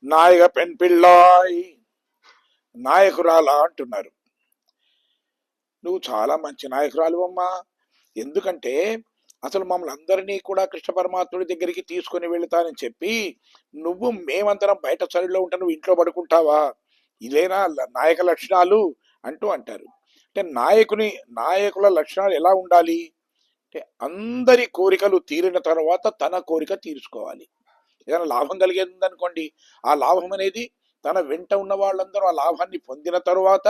నాయక pen Pillai, నాయకురాలా అంటున్నారు. నువ్వు చాలా మంచి నాయకురాలు అమ్మా. ఎందుకంటే అసలు మమ్మల్ని అందరినీ కూడా కృష్ణ పరమాత్ముడి దగ్గరికి తీసుకొని వెళుతానని చెప్పి నువ్వు మేమందరం బయట చలిలో ఉంటే నువ్వు ఇంట్లో పడుకుంటావా? ఇదేనా నాయక లక్షణాలు అంటూ అంటారు. అంటే నాయకుల లక్షణాలు ఎలా ఉండాలి అంటే అందరి కోరికలు తీరిన తర్వాత తన కోరిక తీర్చుకోవాలి. ఏదైనా లాభం కలిగేది ఉందనుకోండి, ఆ లాభం అనేది తన వెంట ఉన్న వాళ్ళందరూ ఆ లాభాన్ని పొందిన తరువాత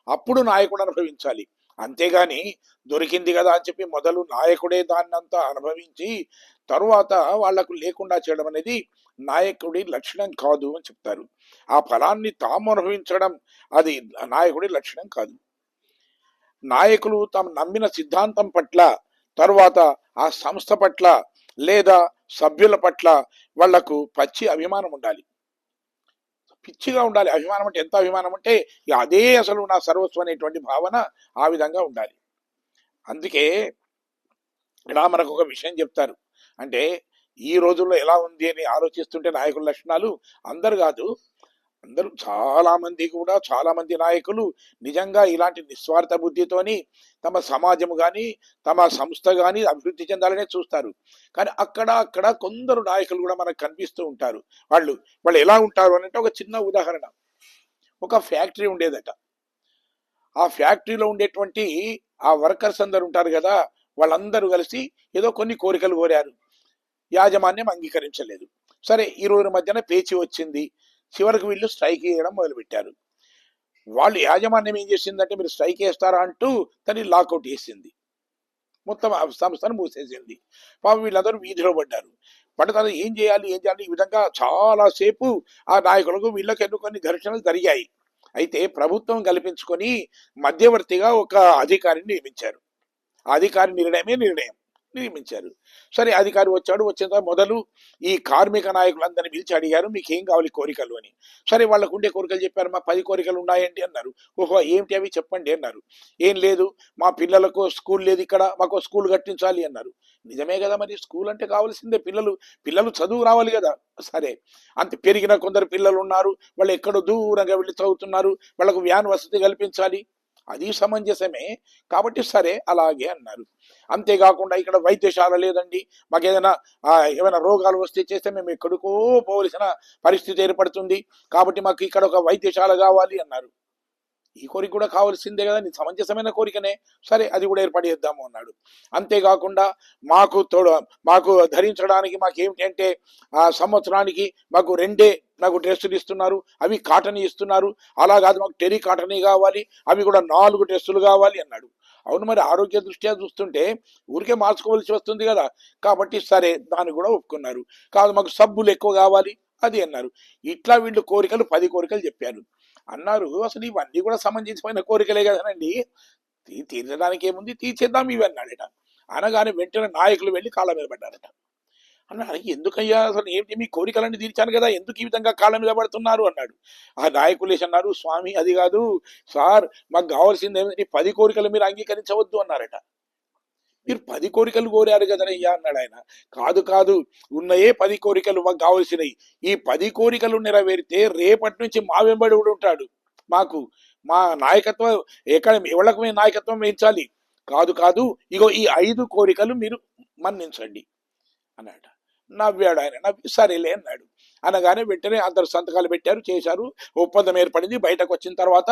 అప్పుడు నాయకుడు అనుభవించాలి. అంతేగాని దొరికింది కదా అని చెప్పి మొదలు నాయకుడే దాన్నంతా అనుభవించి తరువాత వాళ్లకు లేకుండా చేయడం అనేది నాయకుడి లక్షణం కాదు అని చెప్తారు. ఆ ఫలాన్ని తాము అనుభవించడం అది నాయకుడి లక్షణం కాదు. నాయకులు తాము నమ్మిన సిద్ధాంతం పట్ల, తరువాత ఆ సంస్థ పట్ల లేదా సభ్యుల పట్ల వాళ్లకు పచ్చి అభిమానం ఉండాలి. పిచ్చిగా ఉండాలి. అభిమానం అంటే ఎంత అభిమానం అంటే అదే అసలు నా సర్వస్వం అనేటువంటి భావన ఆ విధంగా ఉండాలి. అందుకే ఇలా మనకు ఒక విషయం చెప్తారు. అంటే ఈ రోజుల్లో ఎలా ఉంది అని ఆలోచిస్తుంటే నాయకుల లక్షణాలు అందరు కాదు, అందరూ చాలా మంది నాయకులు నిజంగా ఇలాంటి నిస్వార్థ బుద్ధితోని తమ సమాజం కానీ తమ సంస్థ కానీ అభివృద్ధి చెందాలనే చూస్తారు. కానీ అక్కడ కొందరు నాయకులు కూడా మనకు కనిపిస్తూ ఉంటారు. వాళ్ళు ఎలా ఉంటారు అంటే ఒక చిన్న ఉదాహరణ. ఒక ఫ్యాక్టరీ ఉండేదట. ఆ ఫ్యాక్టరీలో ఉండేటువంటి ఆ వర్కర్స్ అందరు ఉంటారు కదా, వాళ్ళందరూ కలిసి ఏదో కొన్ని కోరికలు కోరారు. యాజమాన్యం అంగీకరించలేదు. సరే, ఈ రోజు మధ్యన పేచి వచ్చింది. చివరికి వీళ్ళు స్ట్రైక్ చేయడం మొదలుపెట్టారు. వాళ్ళు యాజమాన్యం ఏం చేసిందంటే మీరు స్ట్రైక్ చేస్తారా అంటూ తను లాకౌట్ చేసింది. మొత్తం సంస్థను మూసేసింది. పాపం వీళ్ళందరూ వీధిలో పడ్డారు. పడతారు ఏం చేయాలి ఈ విధంగా చాలాసేపు ఆ నాయకులకు వీళ్ళకి కొన్ని ఘర్షణలు జరిగాయి. అయితే ప్రభుత్వం కల్పించుకొని మధ్యవర్తిగా ఒక అధికారిని నియమించారు. ఆ అధికారి నిర్ణయం నియమించారు. సరే, అధికారి వచ్చిన మొదలు ఈ కార్మిక నాయకులందరినీ పిలిచి అడిగారు, మీకు ఏం కావాలి కోరికలు అని. సరే, వాళ్ళకు ఉండే కోరికలు చెప్పారు. మా 10 కోరికలు ఉన్నాయండి అన్నారు. ఓహో, ఏమిటి అవి చెప్పండి అన్నారు. ఏం లేదు, మా పిల్లలకు స్కూల్ లేదు ఇక్కడ, మాకు స్కూల్ కట్టించాలి అన్నారు. నిజమే కదా, మరి స్కూల్ అంటే కావాల్సిందే, పిల్లలు చదువు రావాలి కదా. సరే, అంత పెరిగిన కొందరు పిల్లలు ఉన్నారు, వాళ్ళు ఎక్కడో దూరంగా వెళ్ళి చదువుతున్నారు, వాళ్ళకు వ్యాన్ వసతి కల్పించాలి, అది సమంజసమే. కాబట్టి సరే అలాగే అన్నారు. అంతేకాకుండా ఇక్కడ వైద్యశాల లేదండి, మాకు ఏమైనా రోగాలు వస్తే చేస్తే మేము ఎక్కడికో పోవలసిన పరిస్థితి ఏర్పడుతుంది, కాబట్టి మాకు ఇక్కడ ఒక వైద్యశాల కావాలి అన్నారు. ఈ కోరిక కూడా కావాల్సిందే కదా, నీ సమంజసమైన కోరికనే, సరే అది కూడా ఏర్పాటు చేద్దాము అన్నాడు. అంతేకాకుండా మాకు ధరించడానికి మాకేమిటంటే ఆ సంవత్సరానికి మాకు 2 డ్రెస్సులు ఇస్తున్నారు, అవి కాటన్ ఇస్తున్నారు, అలా కాదు మాకు టెరీ కాటనీ కావాలి, అవి కూడా 4 డ్రెస్సులు కావాలి అన్నాడు. అవును, మరి ఆరోగ్య దృష్ట్యా చూస్తుంటే ఊరికే మార్చుకోవాల్సి వస్తుంది కదా, కాబట్టి సరే దాన్ని కూడా ఒప్పుకున్నారు. కాదు మాకు సబ్బులు ఎక్కువ కావాలి అది అన్నారు. ఇట్లా వీళ్ళు 10 కోరికలు చెప్పారు. అన్నారు, అసలు ఇవన్నీ కూడా సమంజసమైన కోరికలే కదనండి, తీర్చడానికి ఏముంది, తీర్చేద్దాం ఇవి అన్నాడట. అనగానే వెంటనే నాయకులు వెళ్ళి కాళ్ళ మీద పడ్డారట. అన్నారు, ఎందుకయ్యా అసలు ఏంటి, మీ కోరికలన్నీ తీర్చాను కదా, ఎందుకు ఈ విధంగా కాళ్ళ మీద పడుతున్నారు అన్నాడు. ఆ నాయకులు అన్నారు, స్వామి అది కాదు సార్, మాకు కావాల్సింది ఏమిటి, 10 కోరికలు మీరు అంగీకరించవద్దు అన్నారట. మీరు 10 కోరికలు కోరారు కదనయ్యా అన్నాడు ఆయన. కాదు, ఉన్నాయే 10 కోరికలు మాకు కావాల్సినవి. ఈ 10 కోరికలు నెరవేరితే రేపటి నుంచి మా వెంబడి ఉంటాడు, మా నాయకత్వం ఎవరికి మేము నాయకత్వం వహించాలి. కాదు, ఇగో ఈ 5 కోరికలు మీరు మన్నించండి అన్నాడు. నవ్వాడు ఆయన. నవ్వి సరేలే అన్నాడు. అనగానే వెంటనే అందరు సంతకాలు పెట్టారు, చేశారు, ఒప్పందం ఏర్పడింది. బయటకు వచ్చిన తర్వాత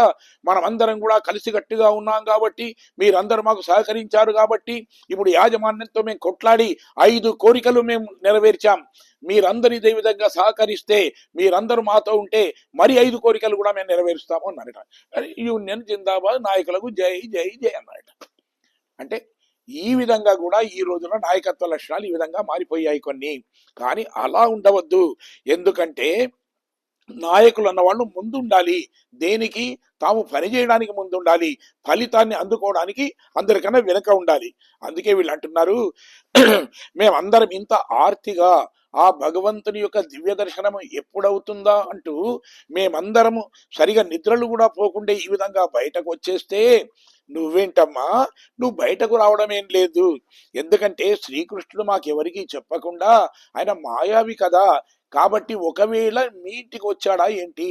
మనం అందరం కూడా కలిసికట్టుగా ఉన్నాం కాబట్టి, మీరందరూ మాకు సహకరించారు కాబట్టి ఇప్పుడు యాజమాన్యంతో మేము కొట్లాడి 5 కోరికలు మేము నెరవేర్చాం. మీరందరూ ఇదే విధంగా సహకరిస్తే, మీరందరూ మాతో ఉంటే మరి 5 కోరికలు కూడా మేము నెరవేరుస్తాము అన్నారట. యూనియన్ జిందాబాద్, నాయకులకు జై జై జై అన్నారట. అంటే ఈ విధంగా కూడా ఈ రోజున నాయకత్వ లక్షణాలు ఈ విధంగా మారిపోయాయి కొన్ని. కానీ అలా ఉండవద్దు. ఎందుకంటే నాయకులు అన్నవాళ్ళు ముందుండాలి. దేనికి? తాము పనిచేయడానికి ముందుండాలి, ఫలితాన్ని అందుకోవడానికి అందరికన్నా వెనక ఉండాలి. అందుకే వీళ్ళు అంటున్నారు, మేమందరం ఇంత ఆర్తిగా ఆ భగవంతుని యొక్క దివ్య దర్శనము ఎప్పుడవుతుందా అంటూ మేమందరము సరిగా నిద్రలు కూడా పోకుండా ఈ విధంగా బయటకు వచ్చేస్తే, నువ్వేంటమ్మా, నువ్వు బయటకు రావడం ఏం లేదు. ఎందుకంటే శ్రీకృష్ణుడు మాకెవరికి చెప్పకుండా ఆయన మాయావి కదా, కాబట్టి ఒకవేళ మీ ఇంటికి వచ్చాడా ఏంటి,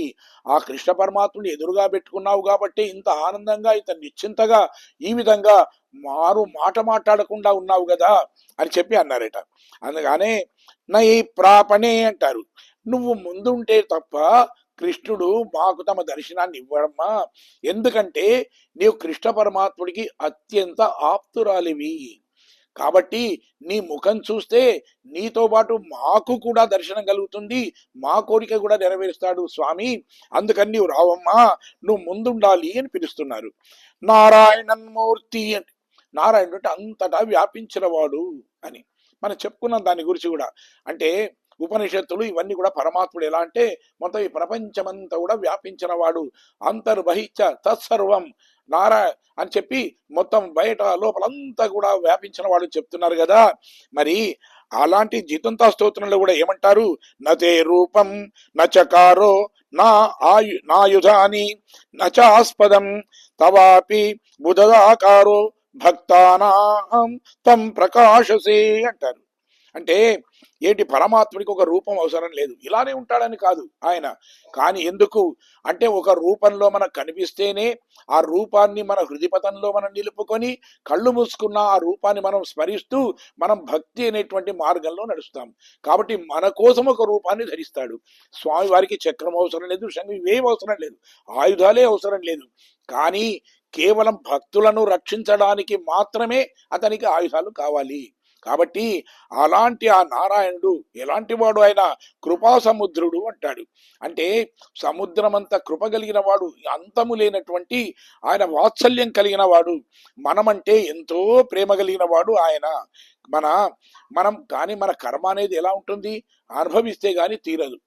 ఆ కృష్ణ పరమాత్ముని ఎదురుగా పెట్టుకున్నావు కాబట్టి ఇంత ఆనందంగా ఇంత నిశ్చింతగా ఈ విధంగా మాట మాట్లాడకుండా ఉన్నావు కదా అని చెప్పి అన్నారట. అందుకనే నై ప్రాపణే అంటారు, నువ్వు ముందుంటే తప్ప కృష్ణుడు మాకు తమ దర్శనాన్ని ఇవ్వడమ్మా, ఎందుకంటే నీవు కృష్ణ పరమాత్ముడికి అత్యంత ఆప్తురాలివి కాబట్టి నీ ముఖం చూస్తే నీతో పాటు మాకు కూడా దర్శనం కలుగుతుంది, మా కోరిక కూడా నెరవేరుస్తాడు స్వామి, అందుకని నీవు రావమ్మా, నువ్వు ముందుండాలి అని పిలుస్తున్నారు. నారాయణన్మూర్తి అంటే నారాయణుడు అంటే అంతటా వ్యాపించిన వాడు అని మనం చెప్పుకున్నాం దాని గురించి కూడా. అంటే ఉపనిషత్తులు ఇవన్నీ కూడా పరమాత్ముడు ఎలా అంటే మొత్తం ఈ ప్రపంచమంతా కూడా వ్యాపించిన వాడు, అంతర్బహిచ్చ తత్సర్వం నారాయణ అని చెప్పి మొత్తం బయట లోపలంతా కూడా వ్యాపించిన వాడు చెప్తున్నారు కదా. మరి అలాంటి జితంతా స్తోత్రంలో కూడా ఏమంటారు, నతే రూపం నచకారో నాయుధాని నచాస్పదం తవాపి బుధదాకారో భక్తానాం తం ప్రకాశసే అంటారు. అంటే ఏంటి, పరమాత్ముడికి ఒక రూపం అవసరం లేదు, ఇలానే ఉంటాడని కాదు ఆయన. కానీ ఎందుకు అంటే ఒక రూపంలో మనకు కనిపిస్తేనే ఆ రూపాన్ని మన హృదిపథంలో మనం నిలుపుకొని కళ్ళు మూసుకున్న ఆ రూపాన్ని మనం స్మరిస్తూ మనం భక్తి అనేటువంటి మార్గంలో నడుస్తాం. కాబట్టి మన కోసం ఒక రూపాన్ని ధరిస్తాడు స్వామి వారికి. చక్రం అవసరం లేదు, శంఖం ఇవేం అవసరం లేదు, ఆయుధాలే అవసరం లేదు. కానీ కేవలం భక్తులను రక్షించడానికి మాత్రమే అతనికి ఆయుధాలు కావాలి. కాబట్టి అలాంటి ఆ నారాయణుడు ఎలాంటి వాడు, ఆయన కృపా సముద్రుడు అంటాడు. అంటే సముద్రమంత కృప కలిగిన వాడు, అంతము లేనటువంటి ఆయన వాత్సల్యం కలిగిన వాడు, మనమంటే ఎంతో ప్రేమ కలిగిన వాడు ఆయన. మనం కానీ మన కర్మ అనేది ఎలా ఉంటుంది, అనుభవిస్తే గాని తీరదు.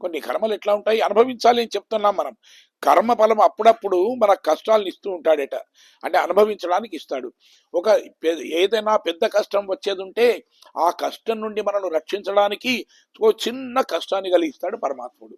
కొన్ని కర్మలు ఎట్లా ఉంటాయి, అనుభవించాలి అని చెప్తున్నాం మనం. కర్మ ఫలం అప్పుడప్పుడు మన కష్టాలను ఇస్తూ ఉంటాడట, అంటే అనుభవించడానికి ఇస్తాడు. ఏదైనా పెద్ద కష్టం వచ్చేది ఉంటే ఆ కష్టం నుండి మనల్ని రక్షించడానికి ఓ చిన్న కష్టాన్ని కలిగిస్తాడు పరమాత్ముడు.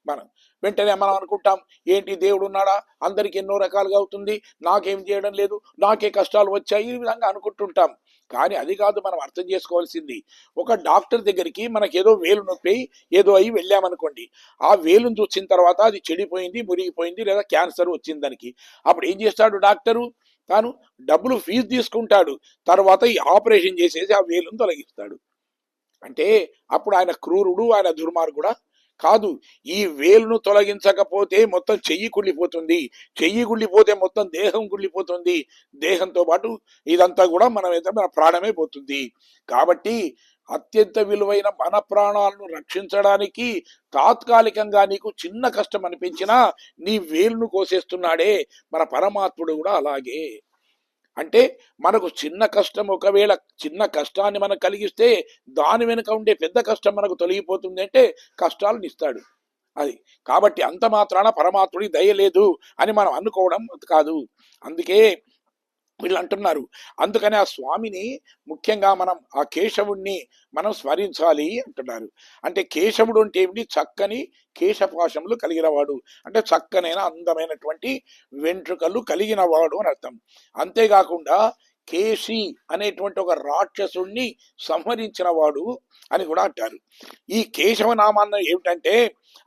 మనం వెంటనే మనం అనుకుంటాం, ఏంటి దేవుడు ఉన్నాడా, అందరికి ఎన్నో రకాలుగా అవుతుంది, నాకేం చేయడం లేదు, నాకే కష్టాలు వచ్చాయి, ఈ విధంగా అనుకుంటుంటాం. కానీ అది కాదు మనం అర్థం చేసుకోవాల్సింది. ఒక డాక్టర్ దగ్గరికి మనకి ఏదో వేలు నొప్పి ఏదో అయి వెళ్ళామనుకోండి, ఆ వేలును చూసిన తర్వాత అది చెడిపోయింది, మురిగిపోయింది, లేదా క్యాన్సర్ వచ్చింది దానికి. అప్పుడు ఏం చేస్తాడు డాక్టరు, తాను డబ్బులు ఫీజు తీసుకుంటాడు, తర్వాత ఈ ఆపరేషన్ చేసేసి ఆ వేలును తొలగిస్తాడు. అంటే అప్పుడు ఆయన క్రూరుడు, ఆయన దుర్మార్గుడా కాదు. ఈ వేలును తొలగించకపోతే మొత్తం చెయ్యి కుళ్ళిపోతుంది, చెయ్యి కుళ్ళిపోతే మొత్తం దేహం కుళ్ళిపోతుంది, దేహంతో పాటు ఇదంతా కూడా మన ప్రాణమే పోతుంది. కాబట్టి అత్యంత విలువైన మన ప్రాణాలను రక్షించడానికి తాత్కాలికంగా నీకు చిన్న కష్టం అనిపించినా నీ వేలును కోసేస్తున్నాడే మన పరమాత్ముడు కూడా అలాగే. అంటే మనకు చిన్న కష్టం, ఒకవేళ చిన్న కష్టాన్ని మనకు కలిగిస్తే దాని వెనుక ఉండే పెద్ద కష్టం మనకు తొలగిపోతుంది, అంటే కష్టాలను ఇస్తాడు అది. కాబట్టి అంత మాత్రాన పరమాత్ముడి దయ లేదు అని మనం అనుకోవడం కాదు. అందుకే వీళ్ళు అంటున్నారు. అందుకని ఆ స్వామిని ముఖ్యంగా మనం ఆ కేశవుణ్ణి మనం స్మరించాలి అంటున్నారు. అంటే కేశవుడు అంటే ఏమిటి, చక్కని కేశపాశములు కలిగిన వాడు, అంటే చక్కనైన అందమైనటువంటి వెంట్రుకలు కలిగిన వాడు అని అర్థం. అంతేకాకుండా కేశి అనేటువంటి ఒక రాక్షసుణ్ణి సంహరించిన వాడు అని కూడా అంటారు. ఈ కేశవ నామాన్న ఏమిటంటే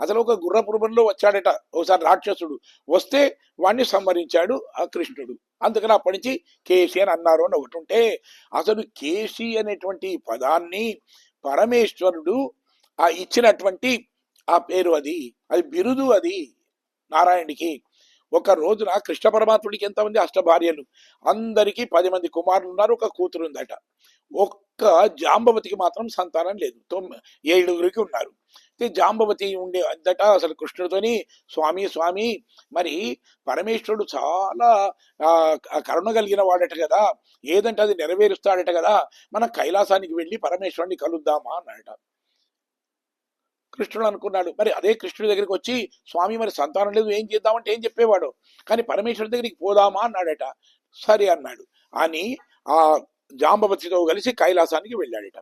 అసలు ఒక గుర్రపురంలో వచ్చాడట ఒకసారి రాక్షసుడు, వస్తే వాణ్ణి సంహరించాడు ఆ కృష్ణుడు, అందుకని అప్పటి నుంచి కేశి అని అన్నారు అని ఒకటి ఉంటే, అసలు కేశి అనేటువంటి పదాన్ని పరమేశ్వరుడు ఆ ఇచ్చినటువంటి ఆ పేరు, అది బిరుదు, అది నారాయణుడికి. ఒక రోజున కృష్ణ పరమాత్ముడికి ఎంతమంది అష్టభార్యలు, అందరికీ 10 మంది కుమారులు ఉన్నారు, ఒక కూతురు ఉందట. ఒక్క జాంబవతికి మాత్రం సంతానం లేదు, 7 ఉన్నారు. జాంబవతి ఉండే అందట అసలు కృష్ణుడితోని, స్వామి స్వామి మరి పరమేశ్వరుడు చాలా కరుణ కలిగిన వాడట కదా, ఏదంటే అది నెరవేరుస్తాడట కదా, మనం కైలాసానికి వెళ్ళి పరమేశ్వరుని కలుద్దామా అన్నాడట. కృష్ణుడు అనుకున్నాడు, మరి అదే కృష్ణుడి దగ్గరికి వచ్చి స్వామి మరి సంతానం లేదు ఏం చేద్దామంటే ఏం చెప్పేవాడు, కానీ పరమేశ్వరుడి దగ్గరికి పోదామా అన్నాడట. సరే అన్నాడు అని ఆ జాంబవతితో కలిసి కైలాసానికి వెళ్ళాడట.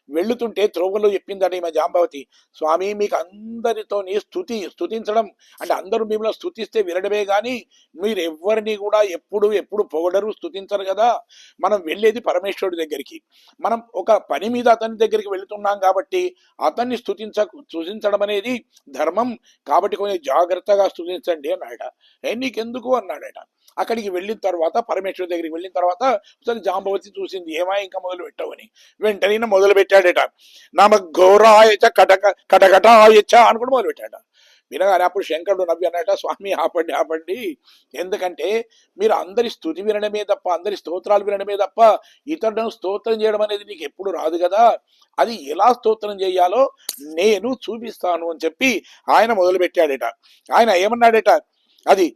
వెళుతుంటే త్రోవలో చెప్పిందట ఈమె జాంబవతి, స్వామి మీకు అందరితోని స్తుతించడం అంటే అందరూ మిమ్మల్ని స్తుతిస్తే వినడమే కానీ మీరు ఎవరిని కూడా ఎప్పుడు పొగడరు, స్తుతించరు కదా. మనం వెళ్ళేది పరమేశ్వరుడి దగ్గరికి, మనం ఒక పని మీద అతని దగ్గరికి వెళుతున్నాం కాబట్టి అతన్ని స్తుతించడం అనేది ధర్మం, కాబట్టి కొంచెం జాగ్రత్తగా స్తుతించండి అన్నాడట. నీకెందుకు అన్నాడట. అక్కడికి వెళ్ళిన తర్వాత పరమేశ్వరుడి దగ్గరికి వెళ్ళిన తర్వాత ఒకసారి జాంబవతి చూసింది, ఏమా ఇంకా మొదలు పెట్టవని. వెంటనే మొదలు పెట్టాడట, నమ ఘోరాయచ కటకటాయచ అని కూడా మొదలు పెట్టాడ. వినగానే అప్పుడు శంకరుడు నవ్వి అన్నట, స్వామి ఆపండి, ఎందుకంటే మీరు అందరి స్తుతి వినడమే తప్ప, అందరి స్తోత్రాలు వినడమే తప్ప ఇతరులను స్తోత్రం చేయడం అనేది నీకు ఎప్పుడు రాదు కదా, అది ఎలా స్తోత్రం చేయాలో నేను చూపిస్తాను అని చెప్పి ఆయన మొదలు పెట్టాడట. ఆయన ఏమన్నాడట, అది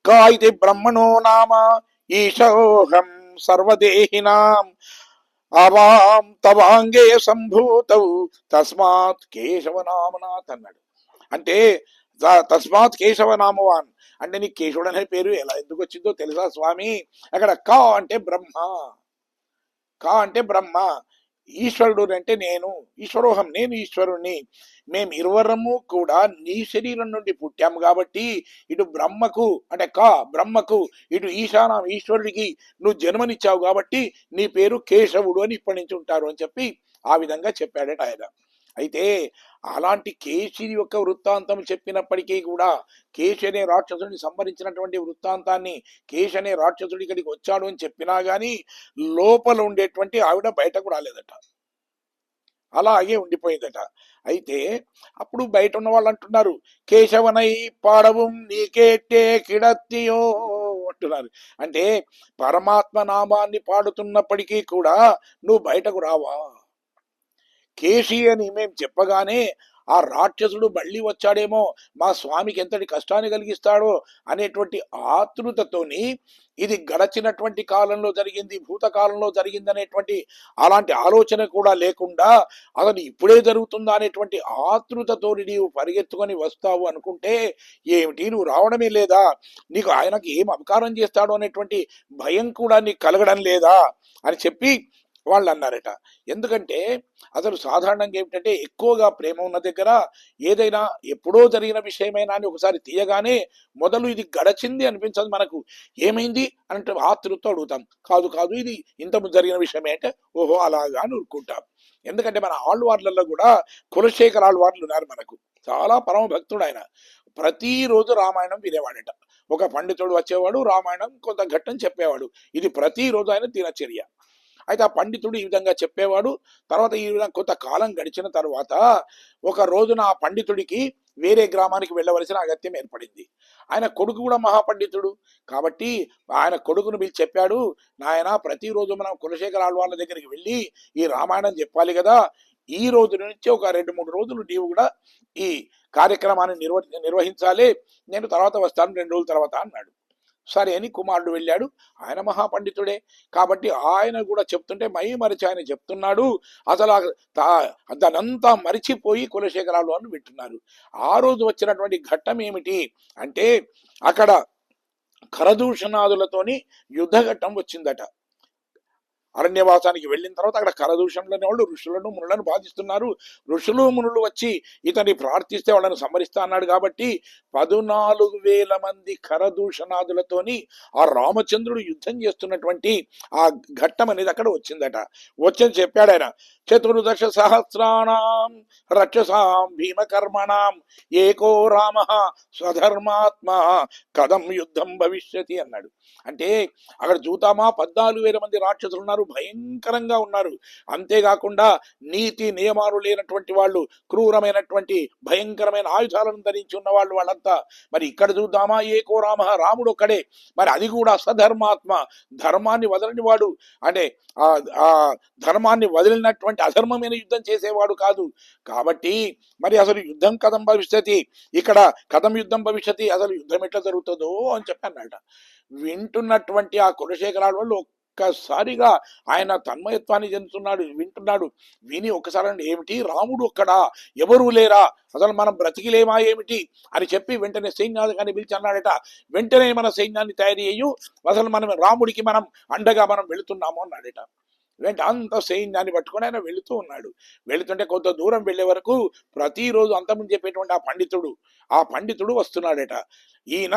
కాయితే బ్రహ్మణో నామ ఈశోహం సర్వదేహినాం అవాం తవాంగే సంభూతౌ తస్మాత్ కేశవనామనాథ్ అన్నాడు. అంటే తస్మాత్ కేశవనామవాన్ అంటే నీకు కేశవుడు అనే పేరు ఎలా ఎందుకు వచ్చిందో తెలుసా స్వామి. అక్కడ కా అంటే బ్రహ్మ, ఈశ్వరుడు అంటే నేను, ఈశ్వరోహం నేను ఈశ్వరుణ్ణి, మేము ఇరువరము కూడా నీ శరీరం నుండి పుట్టాము కాబట్టి ఇటు బ్రహ్మకు అంటే బ్రహ్మకు, ఇటు ఈశానం ఈశ్వరుడికి నువ్వు జన్మనిచ్చావు కాబట్టి నీ పేరు కేశవుడు అని ఇప్పటి నుంచి ఉంటారు అని చెప్పి ఆ విధంగా చెప్పాడట ఆయన. అయితే అలాంటి కేశి యొక్క వృత్తాంతం చెప్పినప్పటికీ కూడా కేశి అనే రాక్షసుడిని సంహరించినటువంటి వృత్తాంతాన్ని, కేశి అనే రాక్షసుడి ఇక్కడికి వచ్చాడు అని చెప్పినా గాని లోపల ఉండేటువంటి ఆవిడ బయటకు రాలేదట, అలాగే ఉండిపోయిందట. అయితే అప్పుడు బయట ఉన్న వాళ్ళు అంటున్నారు, కేశవనై పాడవం నీకేట్టే కిడత్తియో అంటున్నారు. అంటే పరమాత్మ నామాన్ని పాడుతున్నప్పటికీ కూడా నువ్వు బయటకు రావా, కేశి అని మేము చెప్పగానే ఆ రాక్షసుడు మళ్ళీ వచ్చాడేమో, మా స్వామికి ఎంతటి కష్టాన్ని కలిగిస్తాడో అనేటువంటి ఆతృతతోని ఇది గడచినటువంటి కాలంలో జరిగింది, భూతకాలంలో జరిగింది అనేటువంటి అలాంటి ఆలోచన కూడా లేకుండా అతను ఇప్పుడే జరుగుతుందా అనేటువంటి ఆతృతతోని నీవు పరిగెత్తుకొని వస్తావు అనుకుంటే ఏమిటి, నువ్వు రావడమే లేదా, నీకు ఆయనకి ఏం అపకారం చేస్తాడో అనేటువంటి భయం కూడా నీకు కలగడం లేదా అని చెప్పి వాళ్ళు అన్నారట. ఎందుకంటే అసలు సాధారణంగా ఏమిటంటే ఎక్కువగా ప్రేమ ఉన్న దగ్గర ఏదైనా ఎప్పుడో జరిగిన విషయమైనా అని ఒకసారి తీయగానే మొదలు ఇది గడచింది అనిపించదు మనకు, ఏమైంది అంటే ఆతృతో అడుగుతాం, కాదు ఇది ఇంత జరిగిన విషయమే అంటే ఓహో అలాగా అని ఊరుకుంటాం. ఎందుకంటే మన ఆళ్వార్లలో కూడా కులశేఖర ఆళ్వార్లు ఉన్నారు మనకు, చాలా పరమ భక్తుడు ఆయన. ప్రతిరోజు రామాయణం వినేవాడట, ఒక పండితుడు వచ్చేవాడు రామాయణం కొంత ఘట్టం చెప్పేవాడు, ఇది ప్రతిరోజు ఆయన దినచర్య. అయితే ఆ పండితుడు ఈ విధంగా చెప్పేవాడు. తర్వాత ఈ విధంగా కొంతకాలం గడిచిన తర్వాత ఒక రోజున ఆ పండితుడికి వేరే గ్రామానికి వెళ్ళవలసిన అగత్యం ఏర్పడింది. ఆయన కొడుకు కూడా మహాపండితుడు కాబట్టి ఆయన కొడుకును పిలిచి చెప్పాడు, నాయన ప్రతిరోజు మనం కులశేఖర ఆళ్వార్ల దగ్గరికి వెళ్ళి ఈ రామాయణం చెప్పాలి కదా, ఈ రోజు నుంచి ఒక 2-3 రోజులు నీవు కూడా ఈ కార్యక్రమాన్ని నిర్వహించాలి, నేను తర్వాత వస్తాను 2 రోజుల తర్వాత అన్నాడు. సరే అని కుమారుడు వెళ్ళాడు, ఆయన మహాపండితుడే కాబట్టి ఆయన కూడా చెప్తుంటే మరిచి ఆయన చెప్తున్నాడు. అసలు దానంతా మరిచిపోయి కులశేఖరాలు అని వింటున్నారు. ఆ రోజు వచ్చినటువంటి ఘట్టం ఏమిటి అంటే అక్కడ కరదూషణాదులతోని యుద్ధ ఘట్టం వచ్చిందట. అరణ్యవాసానికి వెళ్ళిన తర్వాత అక్కడ కరదూషణలోని వాళ్ళు ఋషులను మునులను బాధిస్తున్నారు. ఋషులు మునులు వచ్చి ఇతన్ని ప్రార్థిస్తే వాళ్ళని సంహరిస్తా అన్నాడు కాబట్టి 14,000 మంది కరదూషణాదులతోని ఆ రామచంద్రుడు యుద్ధం చేస్తున్నటువంటి ఆ ఘట్టం అనేది అక్కడ వచ్చిందట. వచ్చని చెప్పాడు ఆయన, 14 సహస్రాణం రక్షసాం భీమకర్మణం ఏకో రామ స్వధర్మాత్మ కథం యుద్ధం భవిష్యతి అన్నాడు. అంటే అక్కడ చూతామా 14,000 మంది రాక్షసులు ఉన్నారు, భయంకరంగా ఉన్నారు. అంతేకాకుండా నీతి నియమాలు లేనటువంటి వాళ్ళు, క్రూరమైనటువంటి భయంకరమైన ఆయుధాలను ధరించి ఉన్న వాళ్ళు వాళ్ళంతా. మరి ఇక్కడ చూద్దామా ఏకో రామ, రాముడు ఒక్కడే, మరి అది కూడా సధర్మాత్మ, ధర్మాన్ని వదలని వాడు, అంటే ఆ ధర్మాన్ని వదిలినటువంటి అధర్మమైన యుద్ధం చేసేవాడు కాదు. కాబట్టి మరి అసలు యుద్ధం కథం భవిష్యతి, ఇక్కడ కథం యుద్ధం భవిష్యతి, అసలు యుద్ధం ఎట్లా జరుగుతుందో అని చెప్పి అన్నాడు. వింటున్నటువంటి ఆ కులశేఖరాల వాళ్ళు ఒక్కసారిగా ఆయన తన్మయత్వాన్ని చెందుతున్నాడు, వింటున్నాడు. విని ఒక్కసారి ఏమిటి రాముడు ఒక్కడా, ఎవరూ లేరా, అసలు మనం బ్రతికిలేమా ఏమిటి అని చెప్పి వెంటనే సైన్యాన్ని పిలిచి అన్నాడట, వెంటనే మన సైన్యాన్ని తయారు చేయు, అసలు మనం రాముడికి మనం అండగా మనం వెళుతున్నాము అన్నాడట. వెంట అంత సైన్యాన్ని పట్టుకొని ఆయన వెళుతూ ఉన్నాడు. వెళుతుంటే కొంత దూరం వెళ్లే వరకు ప్రతిరోజు అంతకుముందు చెప్పేటువంటి ఆ పండితుడు వస్తున్నాడట. ఈయన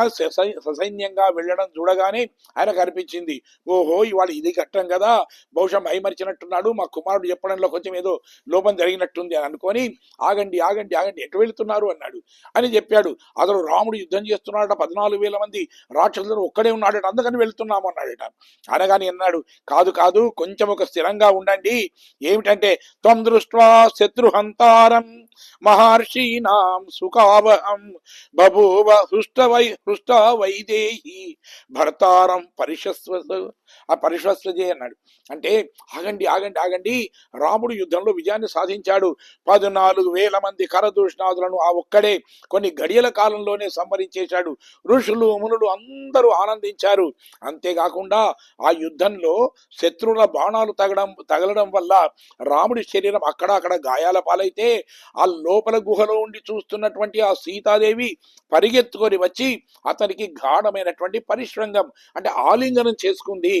ససైన్యంగా వెళ్ళడం చూడగానే ఆయనకు అనిపించింది, ఓహో ఇవాళ ఇది కట్టం కదా, బహుశా మైమరిచినట్టున్నాడు, మా కుమారుడు చెప్పడంలో కొంచెం ఏదో లోపం జరిగినట్టుంది అని అనుకొని, ఆగండి ఆగండి ఆగండి ఎటు వెళుతున్నారు అన్నాడు. అని చెప్పాడు. అసలు రాముడు యుద్ధం చేస్తున్నాడట, 14,000 మంది రాక్షసులు ఒక్కడే ఉన్నాడట, అందుకని వెళుతున్నాము అన్నాడట. అనగాని అన్నాడు, కాదు కాదు, కొంచెం ఒక స్థిరంగా ఉండండి. ఏమిటంటే, త్వం దృష్ట్వా శత్రుహంతారం మహర్షీనాం సుఖావహం బభూవ హృష్ట వైదేహి భర్తారం పరిశ్వజే అన్నాడు. అంటే ఆగండి ఆగండి ఆగండి, రాముడు యుద్ధంలో విజయాన్ని సాధించాడు. 14,000 మంది కరదూషణాదులను ఆ ఒక్కడే కొన్ని గడియల కాలంలోనే సంహరించేశాడు. ఋషులు మునులు అందరూ ఆనందించారు. అంతేకాకుండా ఆ యుద్ధంలో శత్రువుల బాణాలు తగలడం వల్ల రాముడి శరీరం అక్కడక్కడ గాయాల పాలైతే ఆ లోపల గుహలో ఉండి చూస్తున్నటువంటి ఆ సీతాదేవి పరిగెత్తుకొని వచ్చి అతనికి గాఢమైనటువంటి పరిశ్రంగం అంటే ఆలింగనం చేసుకుంది.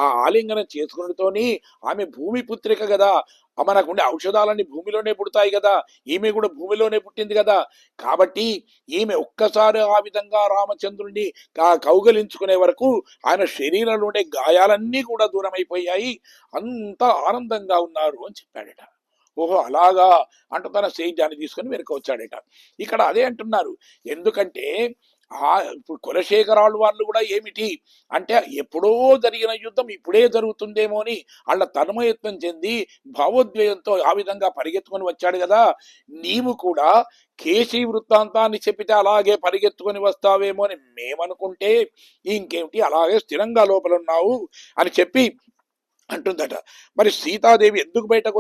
ఆ ఆలింగనం చేసుకున్నతోని ఆమె భూమి పుత్రిక కదా, మనకుండే ఔషధాలన్నీ భూమిలోనే పుడతాయి కదా, ఈమె కూడా భూమిలోనే పుట్టింది కదా, కాబట్టి ఈమె ఒక్కసారి ఆ విధంగా రామచంద్రుడిని కౌగలించుకునే వరకు ఆయన శరీరంలో ఉండే గాయాలన్నీ కూడా దూరం అయిపోయాయి, అంతా ఆనందంగా ఉన్నారు అని చెప్పాడట. ఓహో అలాగా అంటూ తన సైన్యాన్ని తీసుకుని వెనక వచ్చాడట. ఇక్కడ అదే అంటున్నారు. ఎందుకంటే ఇప్పుడు కులశేఖరాలు వాళ్ళు కూడా ఏమిటి అంటే, ఎప్పుడో జరిగిన యుద్ధం ఇప్పుడే జరుగుతుందేమో అని వాళ్ళ తన్మయత్వం చెంది భావోద్వేగంతో ఆ విధంగా పరిగెత్తుకొని వచ్చాడు కదా, నీవు కూడా కేశీ వృత్తాంతాన్ని చెప్పితే అలాగే పరిగెత్తుకొని వస్తావేమో అని మేమనుకుంటే, ఇంకేమిటి అలాగే స్థిరంగా లోపల ఉన్నావు అని చెప్పి అంటుందట. మరి సీతాదేవి ఎందుకు బయటకు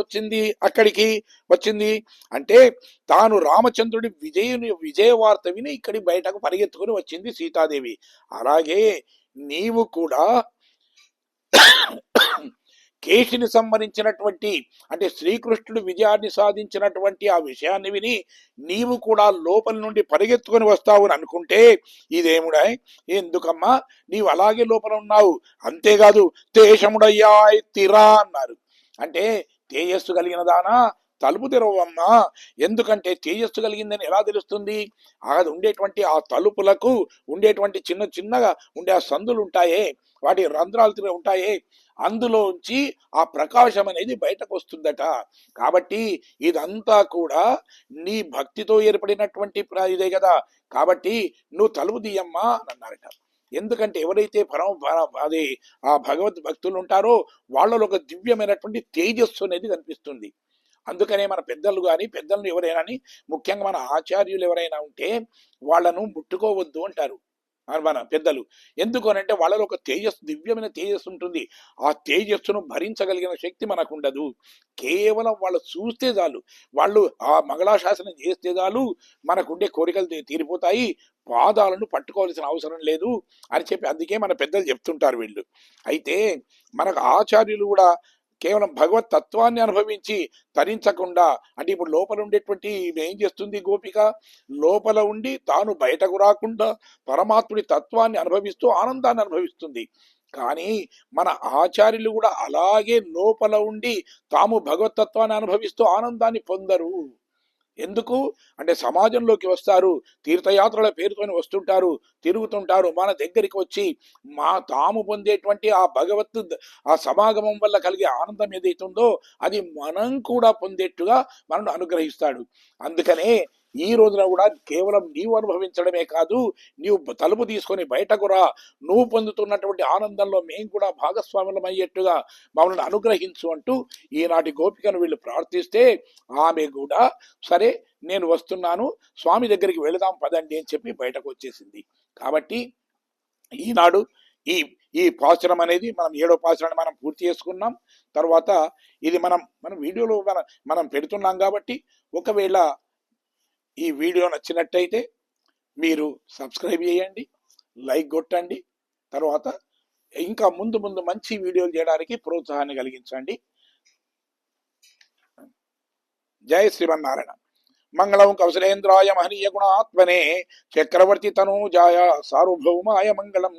అక్కడికి వచ్చింది అంటే, తాను రామచంద్రుడి విజయ వార్త విని ఇక్కడి బయటకు పరిగెత్తుకుని వచ్చింది సీతాదేవి. అలాగే నీవు కూడా కేశిని సంబంధించినటువంటి అంటే శ్రీకృష్ణుడు విజయాన్ని సాధించినటువంటి ఆ విషయాన్ని విని నీవు కూడా లోపల నుండి పరిగెత్తుకొని వస్తావు అని అనుకుంటే, ఇదేముడా ఎందుకమ్మా నీవు అలాగే లోపల ఉన్నావు, అంతేకాదు తేషముడయ్యా తిరా అన్నారు. అంటే తేజస్సు కలిగిన దానా తలుపు తెరవమ్మా, ఎందుకంటే తేజస్సు కలిగిందని ఎలా తెలుస్తుంది? అది ఉండేటువంటి ఆ తలుపులకు ఉండేటువంటి చిన్న చిన్నగా ఉండే ఆ సందులు ఉంటాయే, వాటి రంధ్రాలు ఉంటాయే, అందులోంచి ఆ ప్రకాశం అనేది బయటకు వస్తుందట. కాబట్టి ఇదంతా కూడా నీ భక్తితో ఏర్పడినటువంటి ఇదే కదా, కాబట్టి నువ్వు తలుపు తీయమ్మా అని అన్నారట. ఎందుకంటే ఎవరైతే అది ఆ భగవద్ భక్తులు ఉంటారో వాళ్ళలో ఒక దివ్యమైనటువంటి తేజస్సు అనేది కనిపిస్తుంది. అందుకనే మన పెద్దలు కానీ పెద్దలను ఎవరైనా, ముఖ్యంగా మన ఆచార్యులు ఎవరైనా ఉంటే వాళ్ళను ముట్టుకోవద్దు అంటారు మన పెద్దలు. ఎందుకు అనంటే వాళ్ళలో ఒక తేజస్సు, దివ్యమైన తేజస్సు ఉంటుంది. ఆ తేజస్సును భరించగలిగిన శక్తి మనకు ఉండదు. కేవలం వాళ్ళు చూస్తే చాలు, వాళ్ళు ఆ మంగళాశాసనం చేస్తే చాలు, మనకుండే కోరికలు తీరిపోతాయి, పాదాలను పట్టుకోవాల్సిన అవసరం లేదు అని చెప్పి అందుకే మన పెద్దలు చెప్తుంటారు వీళ్ళు. అయితే మనకు ఆచార్యులు కూడా కేవలం భగవత్ తత్వాన్ని అనుభవించి తరించకుండా, అంటే ఇప్పుడు లోపల ఉండేటువంటి ఏం చేస్తుంది గోపిక, లోపల ఉండి తాను బయటకు రాకుండా పరమాత్ముడి తత్వాన్ని అనుభవిస్తూ ఆనందాన్ని అనుభవిస్తుంది. కానీ మన ఆచార్యులు కూడా అలాగే లోపల ఉండి తాము భగవతత్వాన్ని అనుభవిస్తూ ఆనందాన్ని పొందరు. ఎందుకు అంటే సమాజంలోకి వస్తారు, తీర్థయాత్రల పేరుతోని వస్తుంటారు, తిరుగుతుంటారు, మన దగ్గరికి వచ్చి తాము పొందేటువంటి ఆ భగవత్ ఆ సమాగమం వల్ల కలిగే ఆనందం ఏదైతుందో అది మనం కూడా పొందేట్టుగా మనను అనుగ్రహిస్తాడు. అందుకనే ఈ రోజున కూడా కేవలం నీవు అనుభవించడమే కాదు, నీవు తలుపు తీసుకొని బయటకు రా, నువ్వు పొందుతున్నటువంటి ఆనందంలో మేము కూడా భాగస్వాములం అయ్యేట్టుగా మమ్మల్ని అనుగ్రహించు అంటూ ఈనాటి గోపికను వీళ్ళు ప్రార్థిస్తే ఆమె కూడా సరే నేను వస్తున్నాను, స్వామి దగ్గరికి వెళదాం పదండి అని చెప్పి బయటకు వచ్చేసింది. కాబట్టి ఈనాడు ఈ ఈ పాసురం అనేది మనం 7వ పాసురాన్ని మనం పూర్తి చేసుకున్నాం. తర్వాత ఇది మనం వీడియోలో మనం పెడుతున్నాం కాబట్టి ఒకవేళ ఈ వీడియో నచ్చినట్టయితే మీరు సబ్స్క్రైబ్ చేయండి, లైక్ కొట్టండి, తర్వాత ఇంకా ముందు ముందు మంచి వీడియోలు చేయడానికి ప్రోత్సాహాన్ని కలిగించండి. జయ శ్రీమన్నారాయణ. మంగళం కౌశలేంద్రాయ మహనీయ గుణాత్మనే చక్రవర్తి తనూజాయ సార్వభౌమాయ మంగళం.